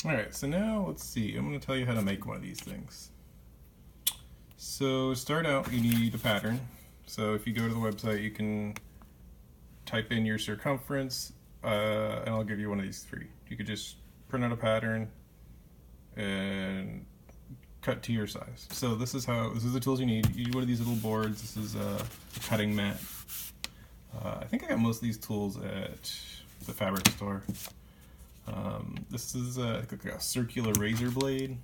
Alright, so now let's see. I'm going to tell you how to make one of these things. So, start out, you need a pattern. So, if you go to the website, you can type in your circumference, and I'll give you one of these three. You could just print out a pattern and cut to your size. So, this is the tools you need. You need one of these little boards. This is a cutting mat. I think I got most of these tools at the fabric store. This is like a circular razor blade.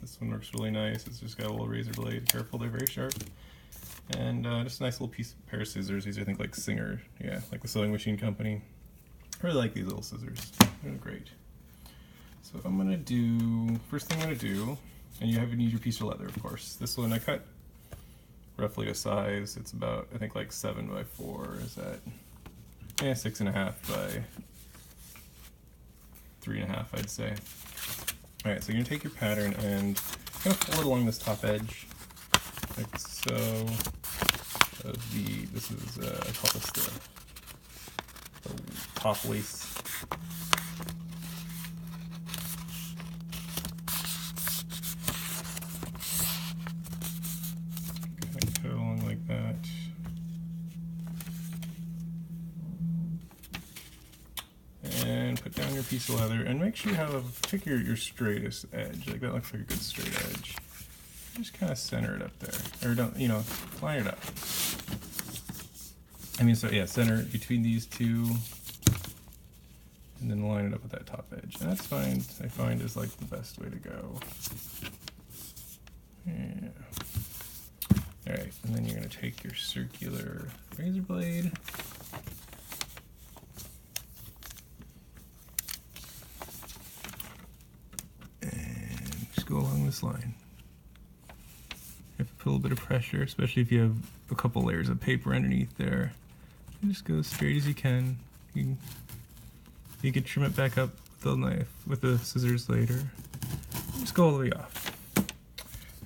This one works really nice. It's just got a little razor blade. Careful, they're very sharp. And just a nice little pair of scissors. These are, I think, like Singer. Yeah, like the sewing machine company. I really like these little scissors. They're great. So I'm going to do, first thing I'm going to do, and you need your piece of leather, of course. This one I cut roughly a size. It's about, I think, like 7 by 4. Is that? Yeah, 6.5 by 3.5, I'd say. Alright, so you're going to take your pattern and kind of fold it along this top edge, like so. This is, I call this the top lace. Kind of cut along like that. And put down your piece of leather and make sure you pick your straightest edge. Like that looks like a good straight edge. Just kind of center it up there. Or don't, line it up. Center between these two and then line it up with that top edge. And that's fine, I find, is like the best way to go. Yeah. Alright, and then you're going to take your circular razor blade. Go along this line. You have to put a little bit of pressure, especially if you have a couple layers of paper underneath there. And just go as straight as you can. You can trim it back up with the knife, with the scissors later. Just go all the way off.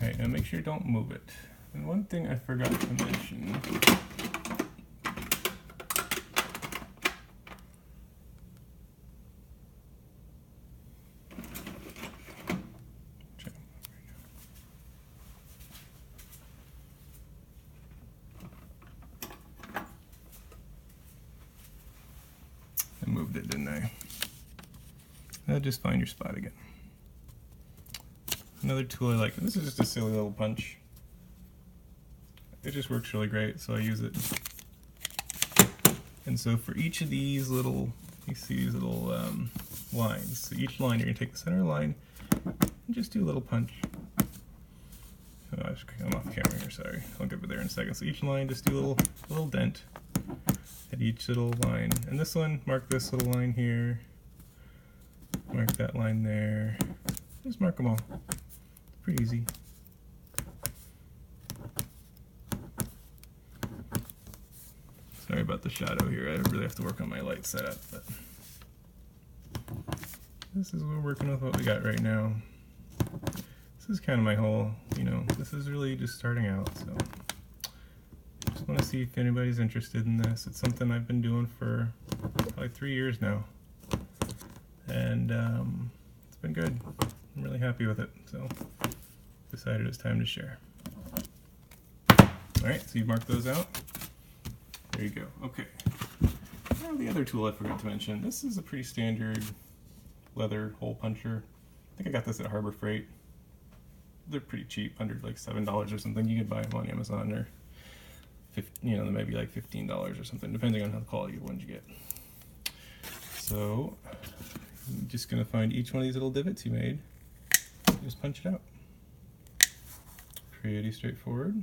Alright, now make sure you don't move it. And one thing I forgot to mention. I moved it, didn't I? Now just find your spot again. Another tool I like, and this is just a silly little punch. It just works really great, so I use it. And so for each of these little, you see these little lines. So each line, you're going to take the center line and just do a little punch. Oh, I'm off camera here, sorry. I'll get it there in a second. So each line, just do a little dent at each little line. And this one, mark this little line here. Mark that line there. Just mark them all. It's pretty easy. Sorry about the shadow here. I really have to work on my light setup, but this is we're working with what we got right now. This is kind of my whole, this is really just starting out, so just want to see if anybody's interested in this. It's something I've been doing for probably 3 years now, and it's been good. I'm really happy with it, so decided it's time to share. Alright, so you mark those out. There you go. Okay. Now the other tool I forgot to mention. This is a pretty standard leather hole puncher. I think I got this at Harbor Freight. They're pretty cheap, under like $7 or something. You could buy them on Amazon, or maybe like $15 or something, depending on how the quality of ones you get. So I'm just gonna find each one of these little divots you made. Just punch it out. Pretty straightforward.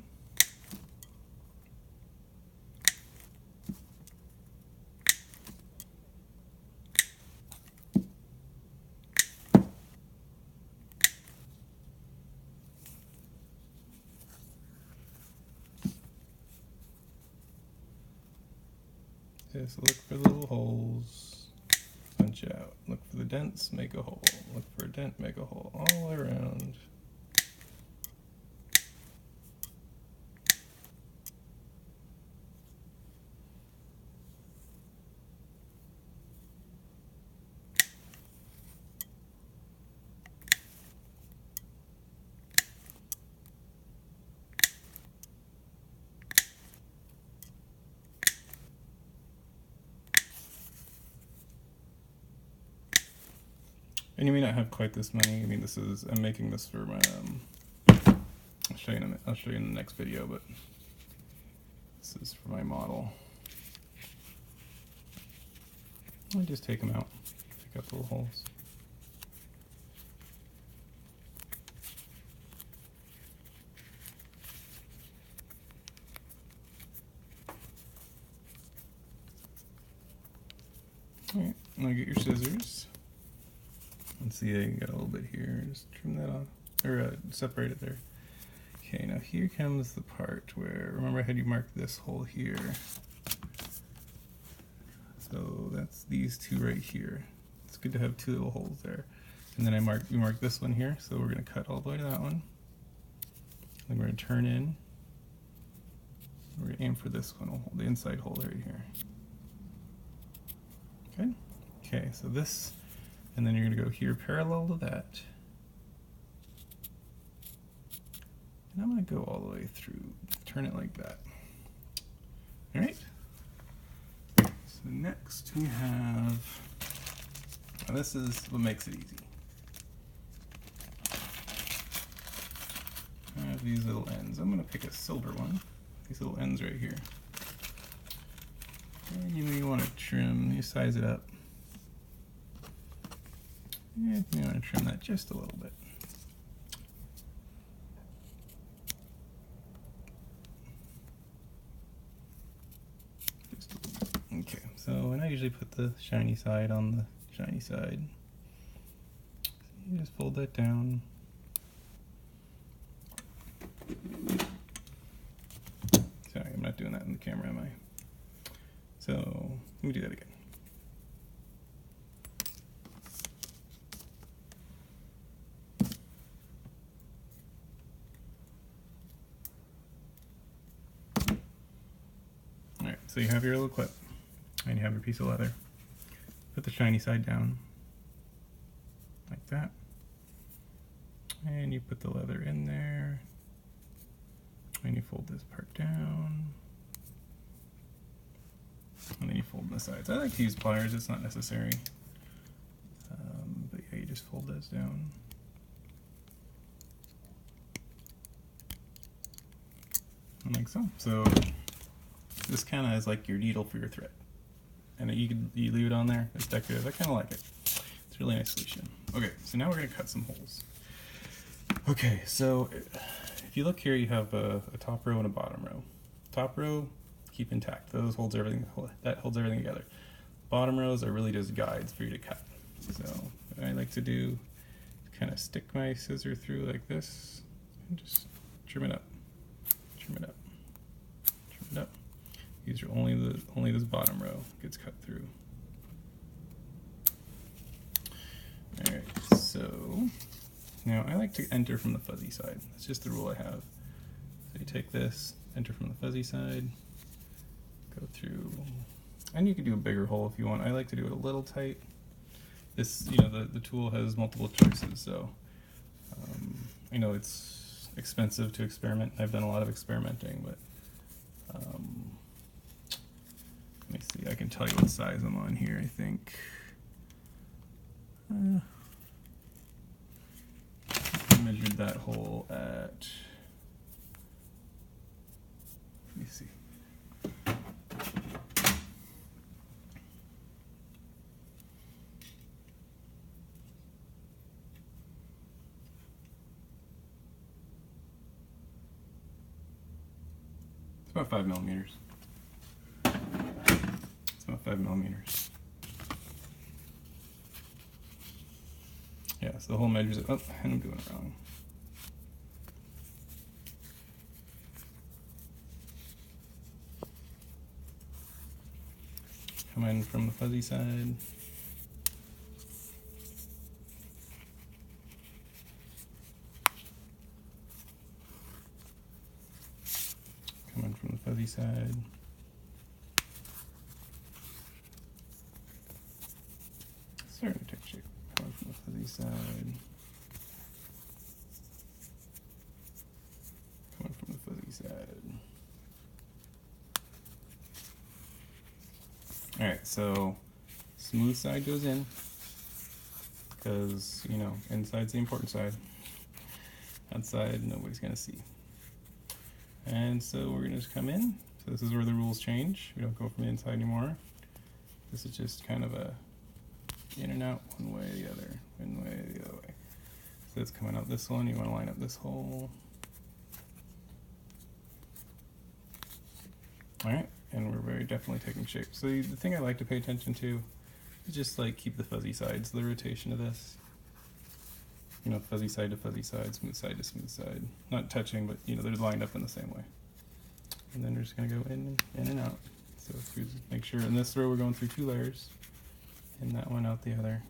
Just look for the little holes, punch out. Look for the dents, make a hole. Look for a dent, make a hole, all around. And you may not have quite this many. I mean, I'm making this for my, I'll show you in the next video, but this is for my model. I just take them out, pick up the little holes. Alright, now get your scissors. Let's see, I got a little bit here. Just trim that off, or separate it there. Okay, now here comes the part where, remember I had you mark this hole here. So that's these two right here. It's good to have two little holes there. And then we mark this one here, so we're gonna cut all the way to that one. Then we're gonna turn in. We're gonna aim for this one, the inside hole right here. Okay, okay, so this, and then you're gonna go here parallel to that. And I'm gonna go all the way through, turn it like that. All right. So next we have, now this is what makes it easy. I have these little ends. I'm gonna pick a silver one. These little ends right here. And you may want to trim, you size it up. And you want to trim that just a little bit. Just a little bit. Okay, so and I usually put the shiny side on the shiny side. So you just fold that down. Sorry, I'm not doing that in the camera, am I? So let me do that again. All right, so you have your little clip and you have your piece of leather. Put the shiny side down like that. And you put the leather in there. And you fold this part down. And then you fold the sides. I like to use pliers, it's not necessary. But yeah, you just fold those down. And like so. So this kind of is like your needle for your thread. And you leave it on there, it's decorative. I kind of like it. It's a really nice solution. Okay, so now we're going to cut some holes. Okay, so if you look here, you have a top row and a bottom row. Top row, keep intact. Those holds everything. That holds everything together. Bottom rows are really just guides for you to cut. So what I like to do is kind of stick my scissor through like this and just trim it up, trim it up, trim it up. These are only this bottom row gets cut through. All right, so now I like to enter from the fuzzy side. That's just the rule I have. So you take this, enter from the fuzzy side, go through, and you can do a bigger hole if you want. I like to do it a little tight. This, you know, the tool has multiple choices, so I know it's expensive to experiment. I've done a lot of experimenting, but let me see. I can tell you what size I'm on here. I think. I measured that hole at. Let me see. It's about 5 millimeters. It's about 5 millimeters. Yeah, so the hole measures it. Oh, and I'm doing it wrong. Come in from the fuzzy side. Come in from the fuzzy side. Starting to take shape. Come in from the fuzzy side. Come in from the fuzzy side. Alright, so smooth side goes in, because, you know, inside's the important side. Outside, nobody's gonna see. And so we're gonna just come in. So this is where the rules change. We don't go from the inside anymore. This is just kind of a in and out, one way or the other, one way or the other way. So it's coming out this one, you wanna line up this hole. All right, and we're very definitely taking shape. So the thing I like to pay attention to is just like keep the fuzzy sides, the rotation of this. You know, fuzzy side to fuzzy side, smooth side to smooth side. Not touching, but you know, they're lined up in the same way. And then we're just gonna go in and out. So through, make sure in this row we're going through 2 layers, and that one out the other.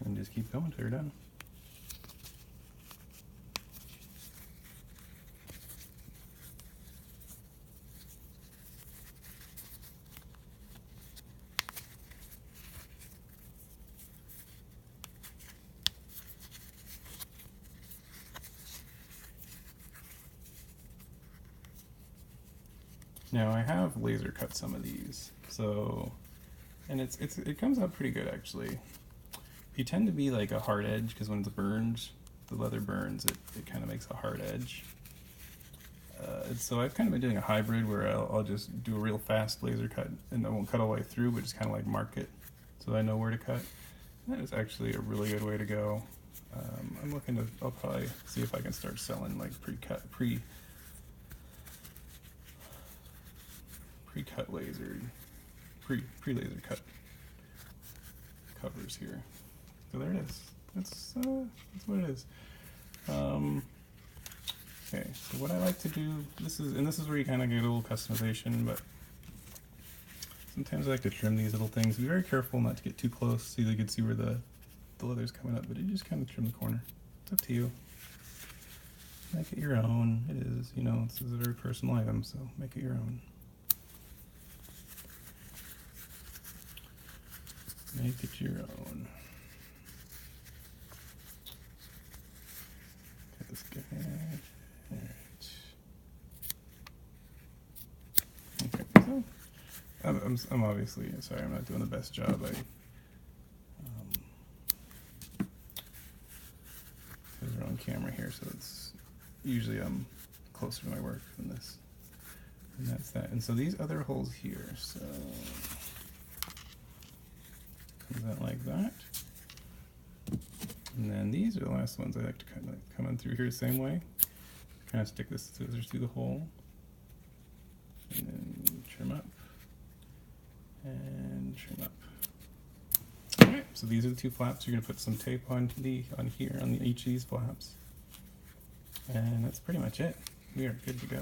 And just keep going till you're done. Now I have laser cut some of these, so, and it comes out pretty good actually. You tend to be like a hard edge because when it's burned, the leather burns, it kind of makes a hard edge. So I've kind of been doing a hybrid where I'll just do a real fast laser cut and I won't cut all the way through, but just kind of like mark it so I know where to cut. And that is actually a really good way to go. I'm looking to, I'll probably see if I can start selling like pre-cut lasered, pre-laser cut covers here. So there it is. That's what it is. Okay, so what I like to do, this is where you kind of get a little customization, but sometimes I like to trim these little things. Be very careful not to get too close so you can see where the leather's coming up, but you just kind of trim the corner. It's up to you. Make it your own. It is, you know, this is a very personal item, so make it your own. Make it your own. Okay, let's get it. Okay, so I'm obviously sorry. I'm not doing the best job. Because we're on camera here, so it's usually I'm closer to my work than this. And that's that. And so these other holes here, so comes out like that. And then these are the last ones I like to kind of come in through here the same way. Kind of stick the scissors through the hole. And then trim up. And trim up. Alright, so these are the 2 flaps. You're going to put some tape on each of these flaps. And that's pretty much it. We are good to go.